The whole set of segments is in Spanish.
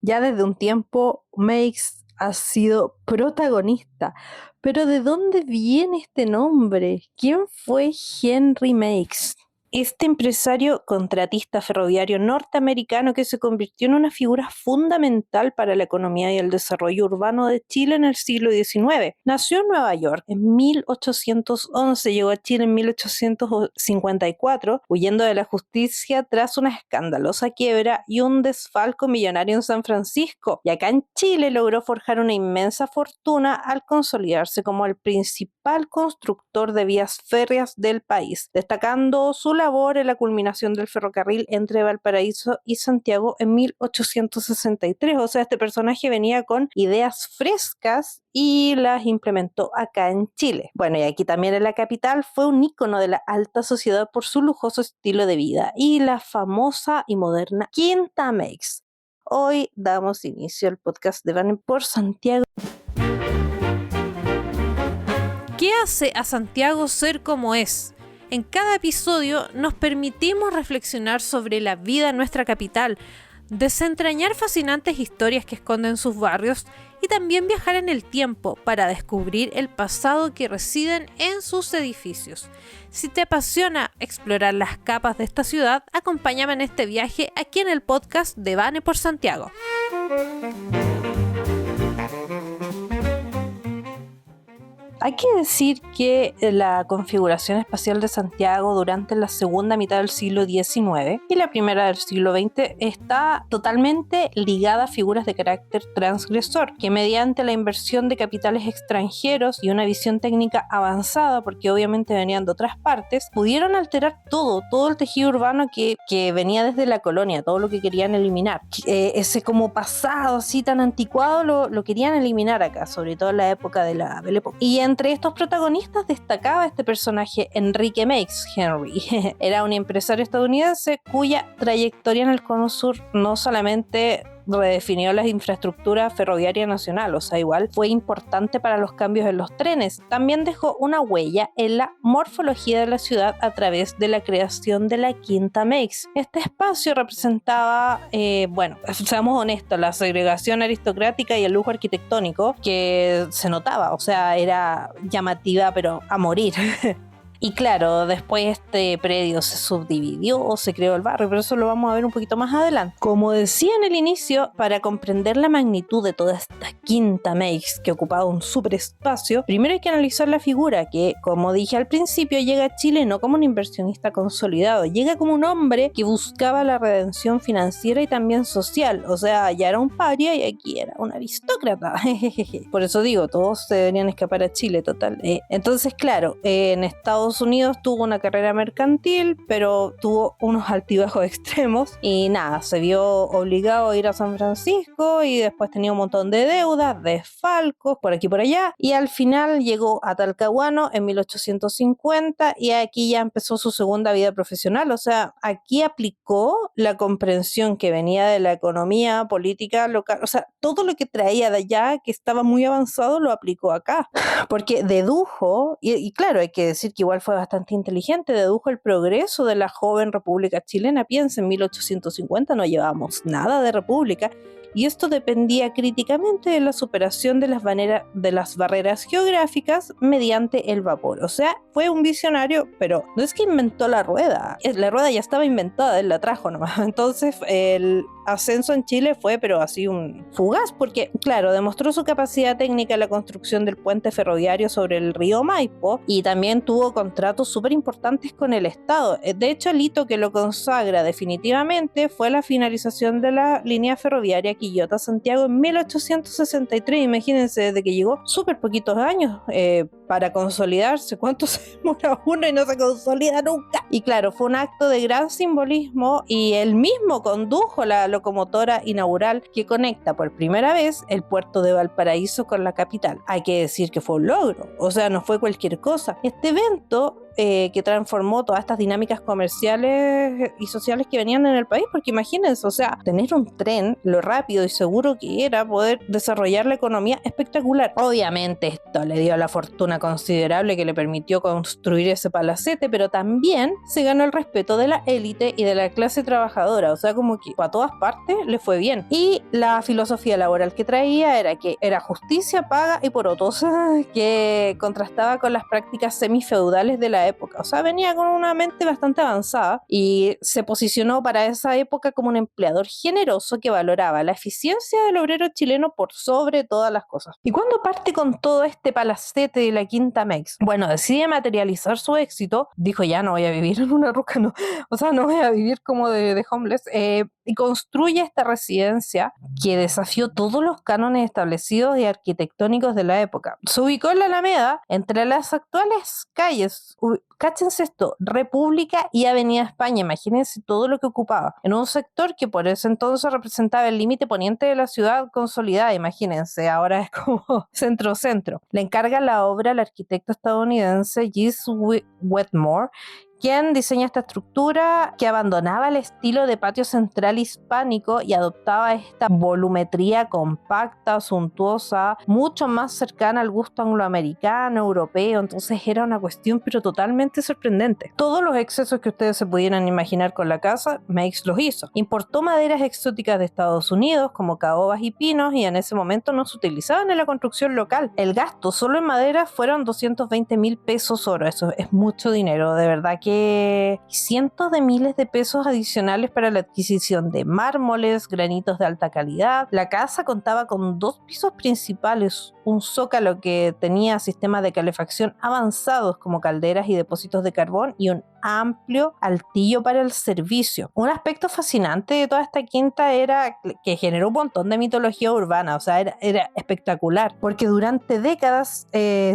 Ya desde un tiempo, Meix ha sido protagonista. Pero ¿de dónde viene este nombre? ¿Quién fue Henry Meix? Este empresario contratista ferroviario norteamericano que se convirtió en una figura fundamental para la economía y el desarrollo urbano de Chile en el siglo XIX. Nació en Nueva York en 1811, llegó a Chile en 1854, huyendo de la justicia tras una escandalosa quiebra y un desfalco millonario en San Francisco. Y acá en Chile logró forjar una inmensa fortuna al consolidarse como el principal constructor de vías férreas del país, destacando su labor en la culminación del ferrocarril entre Valparaíso y Santiago en 1863. O sea, este personaje venía con ideas frescas y las implementó acá en Chile. Bueno, y aquí también en la capital fue un ícono de la alta sociedad por su lujoso estilo de vida y la famosa y moderna Quinta Meix. Hoy damos inicio al podcast de Vane por Santiago. ¿Qué hace a Santiago ser como es? En cada episodio nos permitimos reflexionar sobre la vida en nuestra capital, desentrañar fascinantes historias que esconden sus barrios y también viajar en el tiempo para descubrir el pasado que residen en sus edificios. Si te apasiona explorar las capas de esta ciudad, acompáñame en este viaje aquí en el podcast de Vane por Santiago. Hay que decir que la configuración espacial de Santiago durante la segunda mitad del siglo XIX y la primera del siglo XX está totalmente ligada a figuras de carácter transgresor, que mediante la inversión de capitales extranjeros y una visión técnica avanzada, porque obviamente venían de otras partes, pudieron alterar todo el tejido urbano que venía desde la colonia, todo lo que querían eliminar. Ese como pasado así tan anticuado lo querían eliminar acá, sobre todo en la época de la Belle Époque. Y entre estos protagonistas destacaba este personaje Enrique Meix, Henry. Era un empresario estadounidense cuya trayectoria en el Cono Sur no solamente redefinió la infraestructura ferroviaria nacional, o sea, igual fue importante para los cambios en los trenes. También dejó una huella en la morfología de la ciudad a través de la creación de la Quinta Meix. Este espacio representaba, seamos honestos, la segregación aristocrática y el lujo arquitectónico que se notaba, o sea, era llamativa pero a morir. Y claro, después este predio se subdividió, se creó el barrio, pero eso lo vamos a ver un poquito más adelante. Como decía en el inicio, para comprender la magnitud de toda esta Quinta Meix que ocupaba un super espacio, primero hay que analizar la figura que, como dije al principio, llega a Chile no como un inversionista consolidado, llega como un hombre que buscaba la redención financiera y también social, o sea, ya era un paria y aquí era un aristócrata. Por eso digo, todos se deberían escapar a Chile, total. Entonces, claro, en Estados Unidos tuvo una carrera mercantil, pero tuvo unos altibajos extremos y nada, se vio obligado a ir a San Francisco y después tenía un montón de deudas, desfalcos por aquí y por allá, y al final llegó a Talcahuano en 1850 y aquí ya empezó su segunda vida profesional. O sea, aquí aplicó la comprensión que venía de la economía política local, o sea, todo lo que traía de allá que estaba muy avanzado lo aplicó acá, porque dedujo, y claro, hay que decir que igual fue bastante inteligente, dedujo el progreso de la joven República Chilena. Piensa, en 1850 no llevábamos nada de república, y esto dependía críticamente de la superación de las barreras geográficas mediante el vapor. O sea, fue un visionario, pero no es que inventó la rueda ya estaba inventada, él la trajo nomás. Entonces el ascenso en Chile fue pero así un fugaz, porque claro, demostró su capacidad técnica en la construcción del puente ferroviario sobre el río Maipo y también tuvo contratos súper importantes con el Estado. De hecho, el hito que lo consagra definitivamente fue la finalización de la línea ferroviaria Quillota-Santiago en 1863. Imagínense, desde que llegó, súper poquitos años para consolidarse. ¿Cuánto se demora uno y no se consolida nunca? Y claro, fue un acto de gran simbolismo y él mismo condujo la locomotora inaugural que conecta por primera vez el puerto de Valparaíso con la capital. Hay que decir que fue un logro, o sea, no fue cualquier cosa. Este evento que transformó todas estas dinámicas comerciales y sociales que venían en el país, porque imagínense, o sea, tener un tren, lo rápido y seguro que era poder desarrollar la economía, espectacular. Obviamente esto le dio la fortuna considerable que le permitió construir ese palacete, pero también se ganó el respeto de la élite y de la clase trabajadora, o sea, como que a todas partes le fue bien. Y la filosofía laboral que traía era que era justicia, paga y porotos, que contrastaba con las prácticas semifeudales de la época, o sea, venía con una mente bastante avanzada y se posicionó para esa época como un empleador generoso que valoraba la eficiencia del obrero chileno por sobre todas las cosas. ¿Y cuando parte con todo este palacete de la Quinta Mex? Bueno, decide materializar su éxito, dijo ya no voy a vivir en una ruca, no, o sea, no voy a vivir como de homeless, y construye esta residencia que desafió todos los cánones establecidos y arquitectónicos de la época. Se ubicó en la Alameda, entre las actuales calles, cáchense esto, República y Avenida España, imagínense todo lo que ocupaba, en un sector que por ese entonces representaba el límite poniente de la ciudad consolidada, imagínense, ahora es como centro-centro. Le encarga la obra al arquitecto estadounidense Gis Wetmore, quien diseña esta estructura que abandonaba el estilo de patio central hispánico y adoptaba esta volumetría compacta, suntuosa, mucho más cercana al gusto angloamericano, europeo. Entonces era una cuestión pero totalmente sorprendente. Todos los excesos que ustedes se pudieran imaginar con la casa, Meiggs los hizo. Importó maderas exóticas de Estados Unidos como caobas y pinos y en ese momento no se utilizaban en la construcción local. El gasto solo en madera fueron 220,000 pesos oro. Eso es mucho dinero, de verdad que cientos de miles de pesos adicionales para la adquisición de mármoles, granitos de alta calidad. La casa contaba con 2 pisos principales, un zócalo que tenía sistemas de calefacción avanzados como calderas y depósitos de carbón y un amplio altillo para el servicio. Un aspecto fascinante de toda esta quinta era que generó un montón de mitología urbana, o sea, era espectacular, porque durante décadas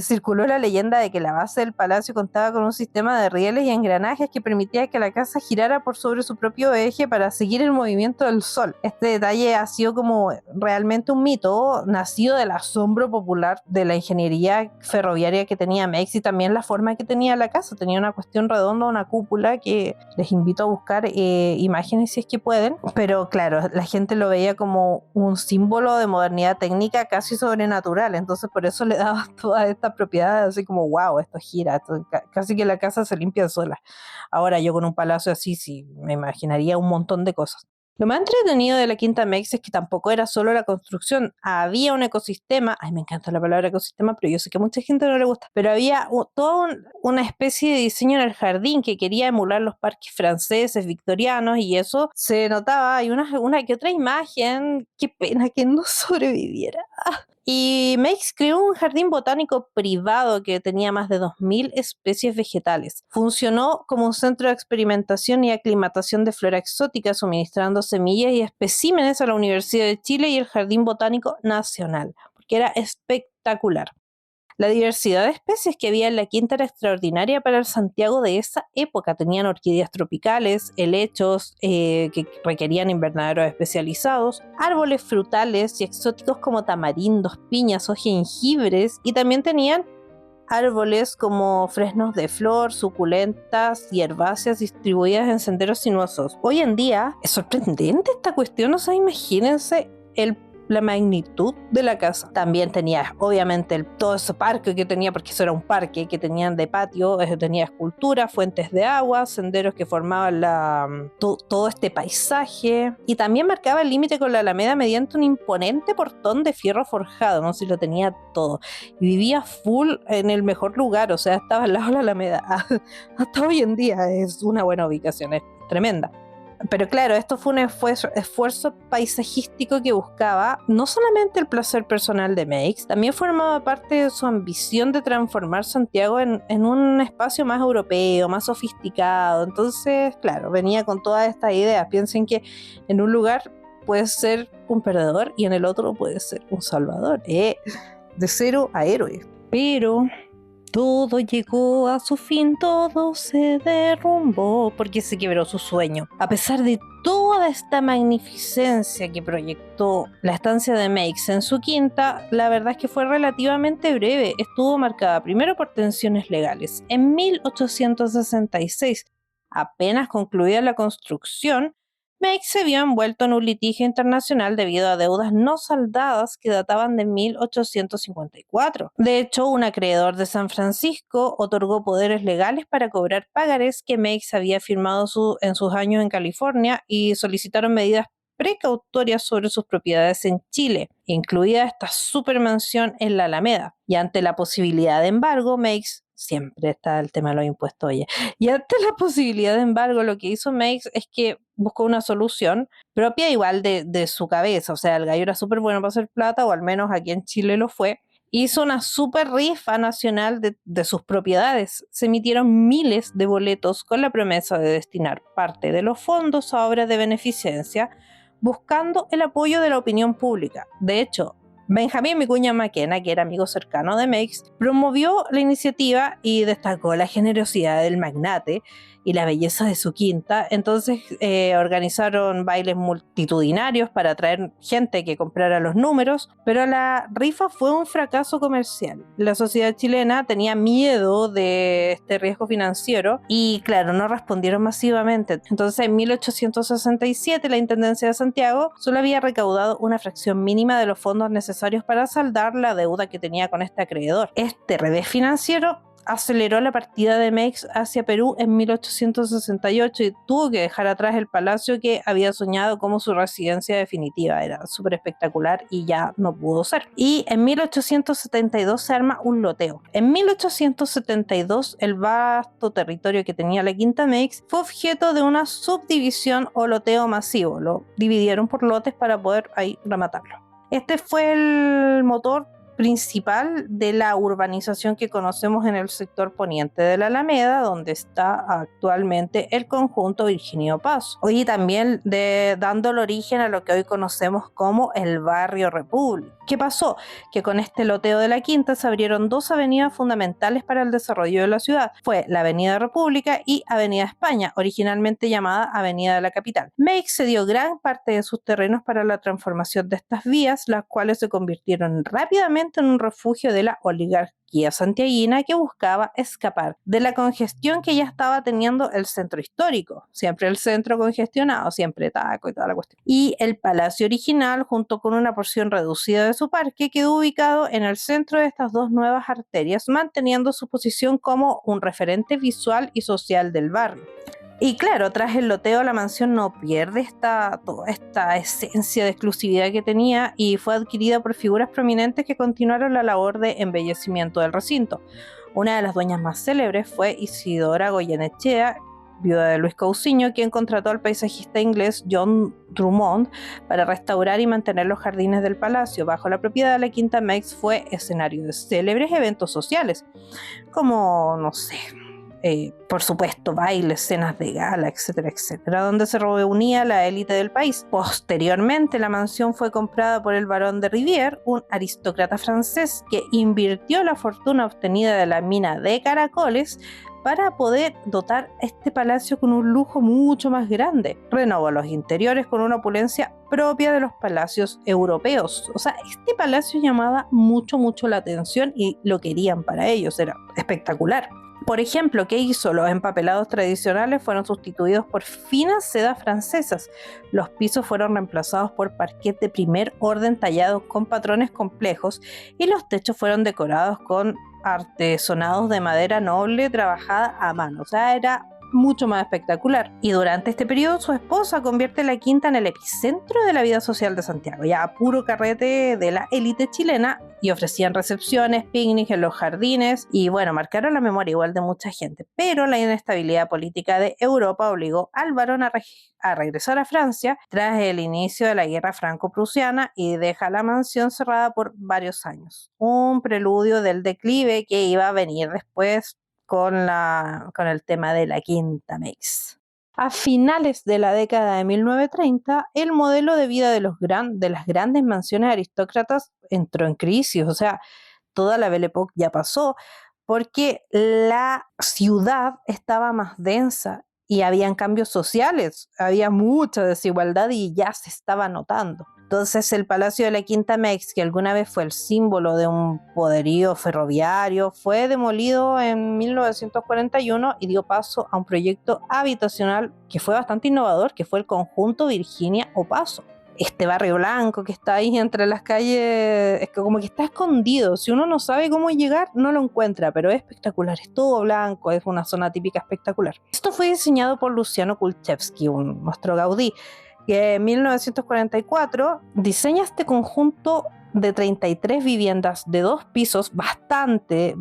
circuló la leyenda de que la base del palacio contaba con un sistema de rieles y engranajes que permitía que la casa girara por sobre su propio eje para seguir el movimiento del sol. Este detalle ha sido como realmente un mito nacido del asombro popular de la ingeniería ferroviaria que tenía Meiggs y también la forma que tenía la casa. Tenía una cuestión redonda, una cúpula, que les invito a buscar imágenes si es que pueden, pero claro, la gente lo veía como un símbolo de modernidad técnica casi sobrenatural, entonces por eso le daba toda esta propiedad así como wow, esto gira, casi que la casa se limpia sola. Ahora yo con un palacio así sí me imaginaría un montón de cosas. Lo más entretenido de la Quinta Meiggs es que tampoco era solo la construcción, había un ecosistema, ay me encanta la palabra ecosistema, pero yo sé que a mucha gente no le gusta, pero había toda una especie de diseño en el jardín que quería emular los parques franceses, victorianos, y eso se notaba, hay una que otra imagen, qué pena que no sobreviviera. Y Meiggs creó un jardín botánico privado que tenía más de 2,000 especies vegetales. Funcionó como un centro de experimentación y aclimatación de flora exótica, suministrando semillas y especímenes a la Universidad de Chile y el Jardín Botánico Nacional, porque era espectacular. La diversidad de especies que había en la quinta era extraordinaria para el Santiago de esa época. Tenían orquídeas tropicales, helechos que requerían invernaderos especializados, árboles frutales y exóticos como tamarindos, piñas o jengibres, y también tenían árboles como fresnos de flor, suculentas y herbáceas distribuidas en senderos sinuosos. Hoy en día es sorprendente esta cuestión, o sea, imagínense la magnitud de la casa. También tenía obviamente todo ese parque que tenía, porque eso era un parque que tenían de patio, tenía esculturas, fuentes de agua, senderos que formaban todo este paisaje, y también marcaba el límite con la Alameda mediante un imponente portón de fierro forjado, no sé si lo tenía todo, y vivía full en el mejor lugar, o sea, estaba al lado de la Alameda. Hasta hoy en día es una buena ubicación, es tremenda. Pero claro, esto fue un esfuerzo paisajístico que buscaba no solamente el placer personal de Meiggs, también formaba parte de su ambición de transformar Santiago en un espacio más europeo, más sofisticado. Entonces, claro, venía con todas estas ideas. Piensen que en un lugar puedes ser un perdedor y en el otro puedes ser un salvador. De cero a héroe. Pero Todo llegó a su fin, todo se derrumbó porque se quebró su sueño. A pesar de toda esta magnificencia que proyectó la estancia de Meiggs en su quinta, la verdad es que fue relativamente breve. Estuvo marcada primero por tensiones legales. En 1866, apenas concluida la construcción, Meiggs se vio envuelto en un litigio internacional debido a deudas no saldadas que databan de 1854. De hecho, un acreedor de San Francisco otorgó poderes legales para cobrar pagarés que Meiggs había firmado en sus años en California y solicitaron medidas precautorias sobre sus propiedades en Chile, incluida esta supermansión en la Alameda. Y ante la posibilidad de embargo, Meiggs, siempre está el tema de los impuestos, oye, y ante la posibilidad de embargo, lo que hizo Meiggs es que buscó una solución propia igual de su cabeza. O sea, el gallo era súper bueno para hacer plata, o al menos aquí en Chile lo fue. Hizo una super rifa nacional de sus propiedades. Se emitieron miles de boletos con la promesa de destinar parte de los fondos a obras de beneficencia, buscando el apoyo de la opinión pública. De hecho, Benjamín Vicuña Maquena, que era amigo cercano de Meiggs, promovió la iniciativa y destacó la generosidad del magnate y la belleza de su quinta. Entonces organizaron bailes multitudinarios para atraer gente que comprara los números, pero la rifa fue un fracaso comercial. La sociedad chilena tenía miedo de este riesgo financiero y claro, no respondieron masivamente. Entonces en 1867 la Intendencia de Santiago solo había recaudado una fracción mínima de los fondos necesarios para saldar la deuda que tenía con este acreedor. Este revés financiero aceleró la partida de Meiggs hacia Perú en 1868 y tuvo que dejar atrás el palacio que había soñado como su residencia definitiva. Era súper espectacular y ya no pudo ser. Y en 1872 se arma un loteo. En 1872 el vasto territorio que tenía la quinta Meiggs fue objeto de una subdivisión o loteo masivo. Lo dividieron por lotes para poder ahí rematarlo. Este fue el motor principal de la urbanización que conocemos en el sector poniente de la Alameda, donde está actualmente el conjunto Virginio Paz, y también dando el origen a lo que hoy conocemos como el barrio República. ¿Qué pasó? Que con este loteo de la quinta se abrieron dos avenidas fundamentales para el desarrollo de la ciudad. Fue la Avenida República y Avenida España, originalmente llamada Avenida de la Capital. Meiggs cedió gran parte de sus terrenos para la transformación de estas vías, las cuales se convirtieron rápidamente en un refugio de la oligarquía santiaguina que buscaba escapar de la congestión que ya estaba teniendo el centro histórico. Siempre el centro congestionado, siempre taco y toda la cuestión. Y el palacio original, junto con una porción reducida de su parque, quedó ubicado en el centro de estas dos nuevas arterias, manteniendo su posición como un referente visual y social del barrio. Y claro, tras el loteo la mansión no pierde toda esta esencia de exclusividad que tenía y fue adquirida por figuras prominentes que continuaron la labor de embellecimiento del recinto. Una de las dueñas más célebres fue Isidora Goyenechea, viuda de Luis Cousiño, quien contrató al paisajista inglés John Drummond para restaurar y mantener los jardines del palacio. Bajo la propiedad de la quinta Meiggs fue escenario de célebres eventos sociales, como, no sé, por supuesto, bailes, cenas de gala, etcétera, etcétera, donde se reunía la élite del país. Posteriormente, la mansión fue comprada por el barón de Rivière, un aristócrata francés que invirtió la fortuna obtenida de la mina de caracoles para poder dotar este palacio con un lujo mucho más grande. Renovó los interiores con una opulencia propia de los palacios europeos. O sea, este palacio llamaba mucho la atención y lo querían para ellos, era espectacular. Por ejemplo, ¿qué hizo? Los empapelados tradicionales fueron sustituidos por finas sedas francesas. Los pisos fueron reemplazados por parquet de primer orden tallados con patrones complejos y los techos fueron decorados con artesonados de madera noble trabajada a mano. O sea, era mucho más espectacular. Y durante este periodo su esposa convierte la quinta en el epicentro de la vida social de Santiago, ya puro carrete de la élite chilena, y ofrecían recepciones, picnics en los jardines y bueno, marcaron la memoria igual de mucha gente. Pero la inestabilidad política de Europa obligó al barón a regresar a Francia tras el inicio de la guerra franco-prusiana y deja la mansión cerrada por varios años. Un preludio del declive que iba a venir después con el tema de la quinta Meiggs. A finales de la década de 1930, el modelo de vida de las grandes mansiones aristócratas entró en crisis. O sea, toda la Belle Époque ya pasó, porque la ciudad estaba más densa y habían cambios sociales, había mucha desigualdad y ya se estaba notando. Entonces el Palacio de la Quinta Meix, que alguna vez fue el símbolo de un poderío ferroviario, fue demolido en 1941 y dio paso a un proyecto habitacional que fue bastante innovador, que fue el conjunto Virginia o Paso. Este barrio blanco que está ahí entre las calles, es como que está escondido. Si uno no sabe cómo llegar, no lo encuentra, pero es espectacular, es todo blanco, es una zona típica espectacular. Esto fue diseñado por Luciano Kulczewski, nuestro Gaudí, que en 1944 diseña este conjunto de 33 viviendas de 2 pisos, bastante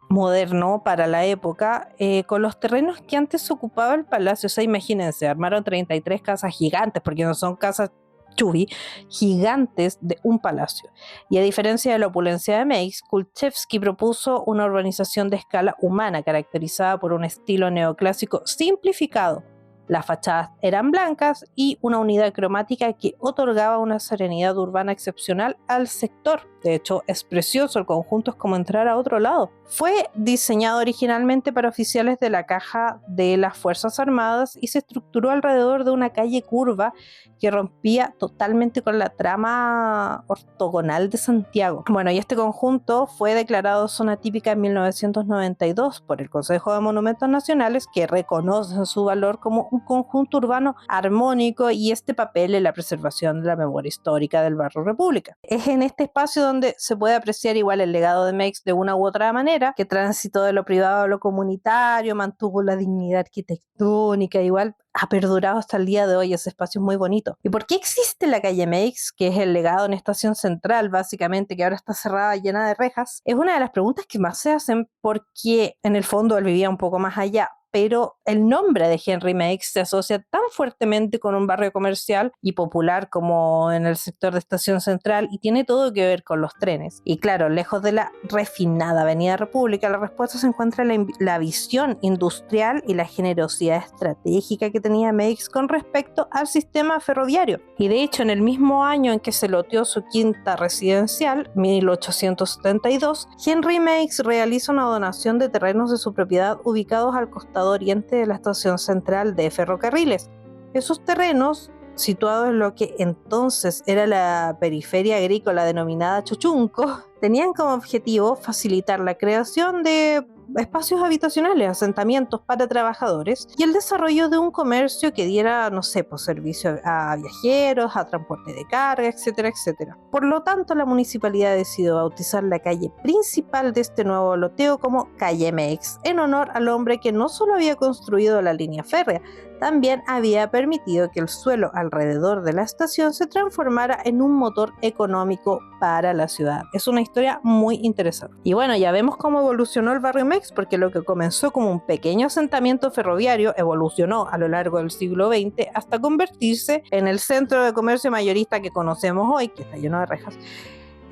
moderno para la época, con los terrenos que antes ocupaba el palacio. O sea, imagínense, armaron 33 casas gigantes, porque no son casas chubi, gigantes de un palacio. Y a diferencia de la opulencia de Meix, Kulczewski propuso una urbanización de escala humana, caracterizada por un estilo neoclásico simplificado. Las fachadas eran blancas y una unidad cromática que otorgaba una serenidad urbana excepcional al sector. De hecho, es precioso, el conjunto es como entrar a otro lado. Fue diseñado originalmente para oficiales de la Caja de las Fuerzas Armadas y se estructuró alrededor de una calle curva que rompía totalmente con la trama ortogonal de Santiago. Bueno, y este conjunto fue declarado zona típica en 1992 por el Consejo de Monumentos Nacionales, que reconocen su valor como un conjunto urbano armónico y este papel en la preservación de la memoria histórica del barrio República. Es en este espacio donde se puede apreciar igual el legado de Meix de una u otra manera, que transitó de lo privado a lo comunitario, mantuvo la dignidad arquitectónica, igual ha perdurado hasta el día de hoy. Ese espacio es muy bonito. ¿Y por qué existe la calle Meix, que es el legado en Estación Central, básicamente, que ahora está cerrada, llena de rejas? Es una de las preguntas que más se hacen, porque en el fondo él vivía un poco más allá, pero el nombre de Henry Meix se asocia tan fuertemente con un barrio comercial y popular como en el sector de Estación Central, y tiene todo que ver con los trenes. Y claro, lejos de la refinada Avenida República, la respuesta se encuentra en la visión industrial y la generosidad estratégica que tenía Meix con respecto al sistema ferroviario. Y de hecho, en el mismo año en que se loteó su quinta residencial, 1872, Henry Meix realiza una donación de terrenos de su propiedad ubicados al costado oriente de la Estación Central de Ferrocarriles. Esos terrenos, situados en lo que entonces era la periferia agrícola denominada Chochunco, tenían como objetivo facilitar la creación de espacios habitacionales, asentamientos para trabajadores y el desarrollo de un comercio que diera, no sé, pues servicio a viajeros, a transporte de carga, etcétera, etcétera. Por lo tanto, la municipalidad decidió bautizar la calle principal de este nuevo loteo como Calle Meix, en honor al hombre que no solo había construido la línea férrea, también había permitido que el suelo alrededor de la estación se transformara en un motor económico para la ciudad. Es una historia muy interesante. Y bueno, ya vemos cómo evolucionó el barrio Meix, porque lo que comenzó como un pequeño asentamiento ferroviario evolucionó a lo largo del siglo XX hasta convertirse en el centro de comercio mayorista que conocemos hoy, que está lleno de rejas.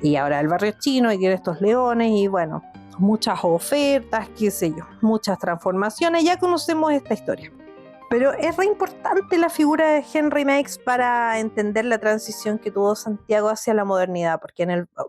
Y ahora el barrio chino y tiene estos leones y bueno, muchas ofertas, qué sé yo, muchas transformaciones. Ya conocemos esta historia. Pero es re importante la figura de Henry Meix para entender la transición que tuvo Santiago hacia la modernidad,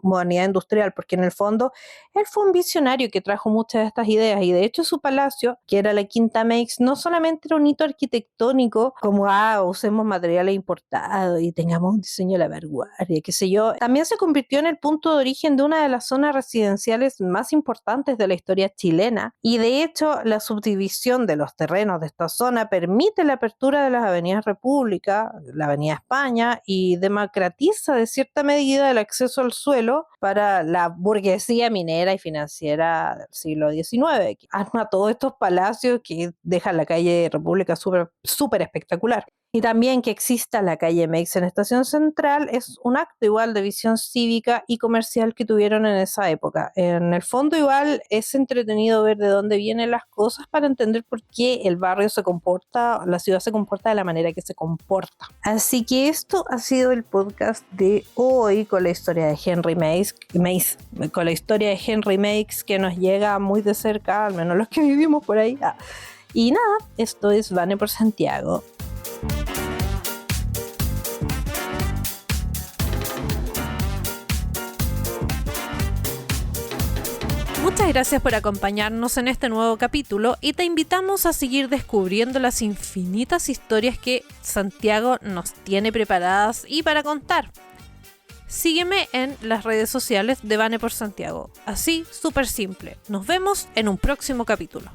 modernidad industrial, porque en el fondo él fue un visionario que trajo muchas de estas ideas, y de hecho su palacio, que era la Quinta Meix, no solamente era un hito arquitectónico como usemos materiales importados y tengamos un diseño de la vanguardia, qué sé yo, también se convirtió en el punto de origen de una de las zonas residenciales más importantes de la historia chilena, y de hecho la subdivisión de los terrenos de esta zona permite la apertura de las avenidas República, la avenida España, y democratiza de cierta medida el acceso al suelo para la burguesía minera y financiera del siglo XIX, que arma todos estos palacios que dejan la calle República súper espectacular. Y también que exista la calle Meix en Estación Central es un acto igual de visión cívica y comercial que tuvieron en esa época. En el fondo igual es entretenido ver de dónde vienen las cosas para entender por qué el barrio se comporta, la ciudad se comporta de la manera que se comporta. Así que esto ha sido el podcast de hoy con la historia de Henry Meix, con la historia de Henry Meix que nos llega muy de cerca, al menos los que vivimos por ahí. Y nada, esto es Vane por Santiago. Muchas Muchas gracias por acompañarnos en este nuevo capítulo y te invitamos a seguir descubriendo las infinitas historias que Santiago nos tiene preparadas y para contar. Sígueme en las redes sociales de Vane por Santiago. Así, súper simple. Nos vemos en un próximo capítulo.